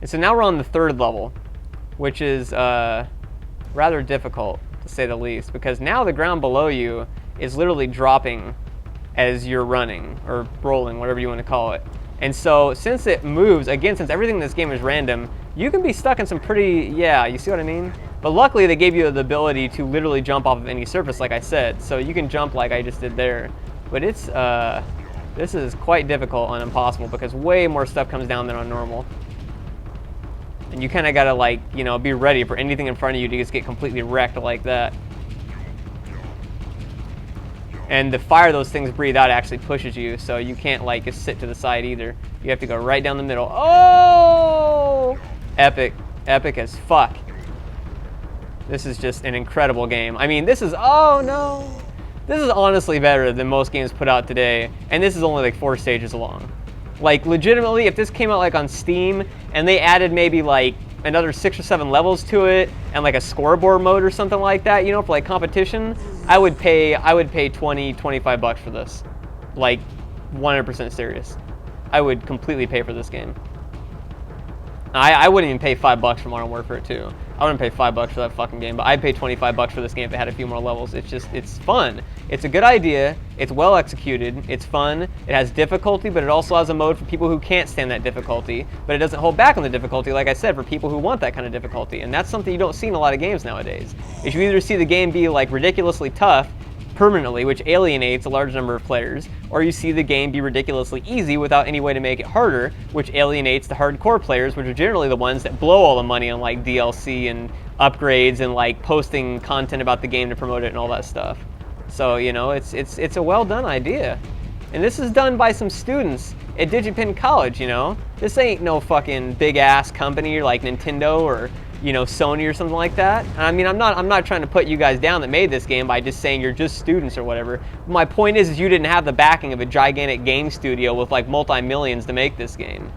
And so now we're on the 3rd level, which is rather difficult, to say the least, because now the ground below you is literally dropping as you're running, or rolling, whatever you want to call it. And so since it moves, again, since everything in this game is random, you can be stuck in some pretty, yeah, you see what I mean? But luckily they gave you the ability to literally jump off of any surface, like I said, so you can jump like I just did there. But it's, this is quite difficult and impossible because way more stuff comes down than on normal. And you kind of gotta, like, you know, be ready for anything in front of you to just get completely wrecked like that. And the fire those things breathe out actually pushes you, so you can't, like, just sit to the side either. You have to go right down the middle. Oh! Epic. Epic as fuck. This is just an incredible game. I mean, this is, oh no! This is honestly better than most games put out today, and this is only like 4 stages long. Like, legitimately, if this came out like on Steam and they added maybe like another 6 or 7 levels to it and like a scoreboard mode or something like that, you know, for like competition, I would pay 20, 25 bucks for this. Like, 100% serious. I would completely pay for this game. I wouldn't even pay $5 for Modern Warfare 2. I wouldn't pay $5 for that fucking game, but I'd pay 25 bucks for this game if it had a few more levels. It's just, it's fun. It's a good idea. It's well executed. It's fun. It has difficulty, but it also has a mode for people who can't stand that difficulty. But it doesn't hold back on the difficulty, like I said, for people who want that kind of difficulty. And that's something you don't see in a lot of games nowadays. Is you either see the game be like ridiculously tough permanently, which alienates a large number of players, or you see the game be ridiculously easy without any way to make it harder, which alienates the hardcore players, which are generally the ones that blow all the money on like DLC and upgrades and like posting content about the game to promote it and all that stuff. So, you know, it's a well done idea. And this is done by some students at DigiPen College, you know? This ain't no fucking big ass company like Nintendo or, you know, Sony or something like that. I mean, I'm not trying to put you guys down that made this game by just saying you're just students or whatever. My point is you didn't have the backing of a gigantic game studio with like multi-millions to make this game.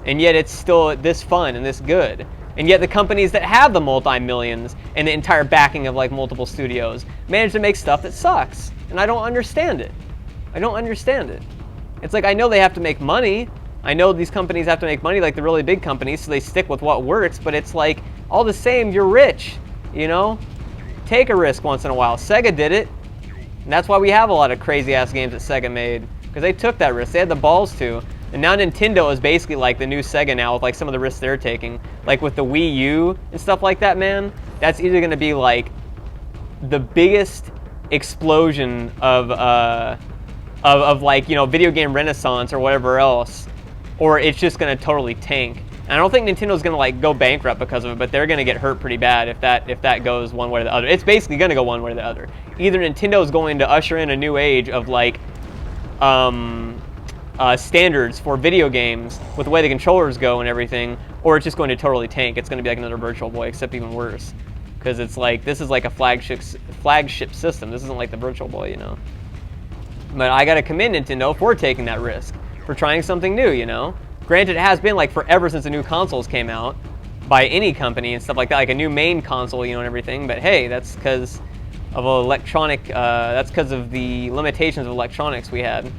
And yet it's still this fun and this good. And yet the companies that have the multi-millions and the entire backing of like multiple studios manage to make stuff that sucks. And I don't understand it. I don't understand it. It's like, I know they have to make money. I know these companies have to make money like the really big companies, so they stick with what works, but it's like, all the same, you're rich, you know? Take a risk once in a while. Sega did it, and that's why we have a lot of crazy-ass games that Sega made, because they took that risk. They had the balls to. And now Nintendo is basically like the new Sega now with like some of the risks they're taking. Like with the Wii U and stuff like that, man, that's either going to be like the biggest explosion of like, you know, video game renaissance or whatever else, or it's just going to totally tank. And I don't think Nintendo's going to like go bankrupt because of it, but they're going to get hurt pretty bad if that goes one way or the other. It's basically going to go one way or the other. Either Nintendo's going to usher in a new age of like standards for video games with the way the controllers go and everything, or it's just going to totally tank. It's going to be like another Virtual Boy, except even worse. Because it's like, this is like a flagship system. This isn't like the Virtual Boy, you know. But I got to commend Nintendo for taking that risk, for trying something new, you know. Granted, it has been like forever since the new consoles came out by any company and stuff like that, like a new main console, you know, and everything. But hey, that's because of that's because of the limitations of electronics we had.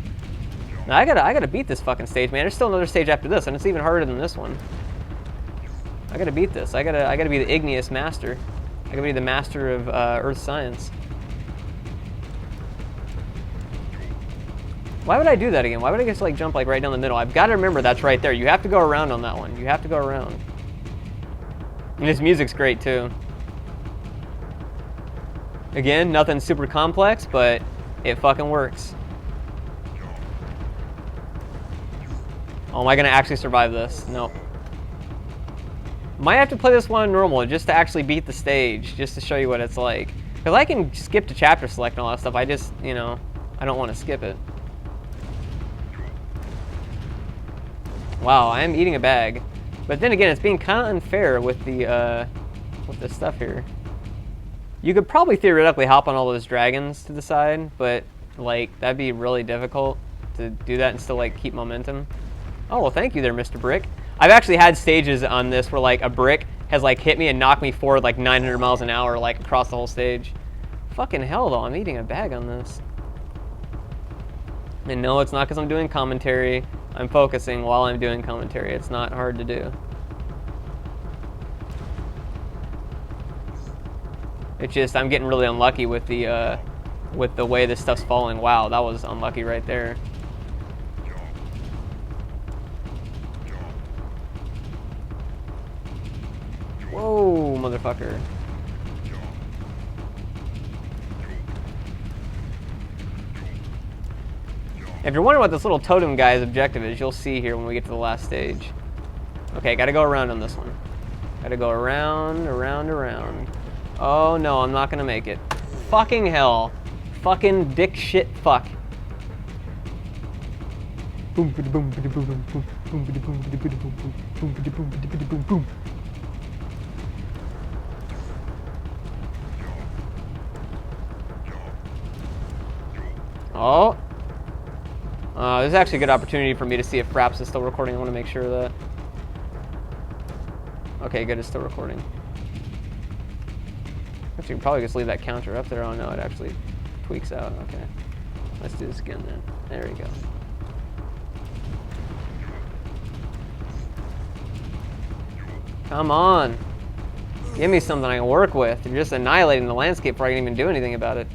Now I gotta beat this fucking stage, man. There's still another stage after this, and it's even harder than this one. I gotta beat this. I gotta be the Igneous master. I gotta be the master of Earth science. Why would I do that again? Why would I just like jump like right down the middle? I've got to remember that's right there. You have to go around on that one. You have to go around. And this music's great too. Again, nothing super complex, but it fucking works. Oh, am I gonna actually survive this? Nope. Might have to play this one on normal just to actually beat the stage, just to show you what it's like. Because I can skip to chapter select and all that stuff. I just, you know, I don't want to skip it. Wow, I am eating a bag. But then again, it's being kind of unfair with the stuff here. You could probably theoretically hop on all those dragons to the side, but like that'd be really difficult to do that and still like keep momentum. Oh, well, thank you there, Mr. Brick. I've actually had stages on this where like a brick has like hit me and knocked me forward like 900 miles an hour like across the whole stage. Fucking hell though, I'm eating a bag on this. And no, it's not because I'm doing commentary. I'm focusing while I'm doing commentary. It's not hard to do. It's just I'm getting really unlucky with the way this stuff's falling. Wow, that was unlucky right there. Whoa, motherfucker. If you're wondering what this little totem guy's objective is, you'll see here when we get to the last stage. Okay, gotta go around on this one. Gotta go around, around, around. Oh no, I'm not gonna make it. Fucking hell. Fucking dick shit fuck. Boom, boom, boom, boom, boom, boom, boom, boom, boom, boom, boom, boom, boom. Oh. This is actually a good opportunity for me to see if Fraps is still recording. I want to make sure of that. Okay, good, it's still recording. Actually, you can probably just leave that counter up there. Oh no, it actually tweaks out. Okay. Let's do this again then. There we go. Come on. Give me something I can work with. You're just annihilating the landscape before I can even do anything about it.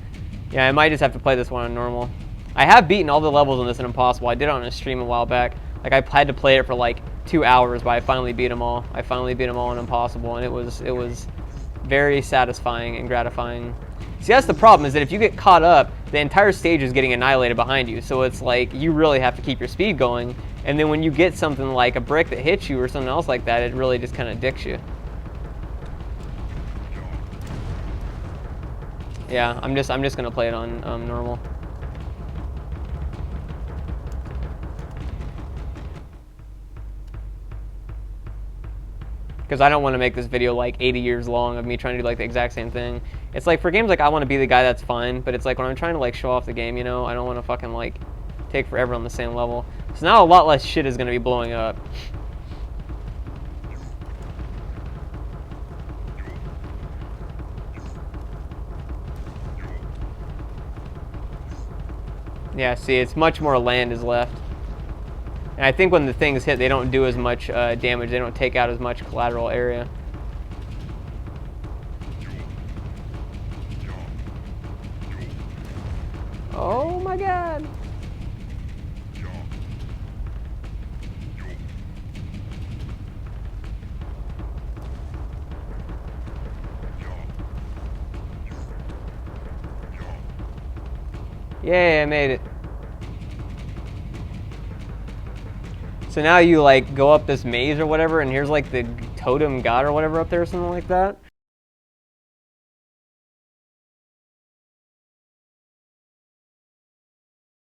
Yeah, I might just have to play this one on normal. I have beaten all the levels on this in Impossible. I did it on a stream a while back. Like, I had to play it for like 2 hours, but I finally beat them all. I finally beat them all in Impossible, and it was very satisfying and gratifying. See, that's the problem, is that if you get caught up, the entire stage is getting annihilated behind you. So it's like, you really have to keep your speed going. And then when you get something like a brick that hits you or something else like that, it really just kind of dicks you. Yeah, I'm just gonna play it on normal. Because I don't want to make this video like 80 years long of me trying to do like the exact same thing. It's like for games like I want to be the guy, that's fine, but it's like when I'm trying to like show off the game, you know, I don't want to fucking like take forever on the same level. So now a lot less shit is going to be blowing up. Yeah, see, it's much more land is left. And I think when the things hit, they don't do as much damage. They don't take out as much collateral area. Oh my god. Yay, I made it. So now you like go up this maze or whatever, and here's like the totem god or whatever up there or something like that.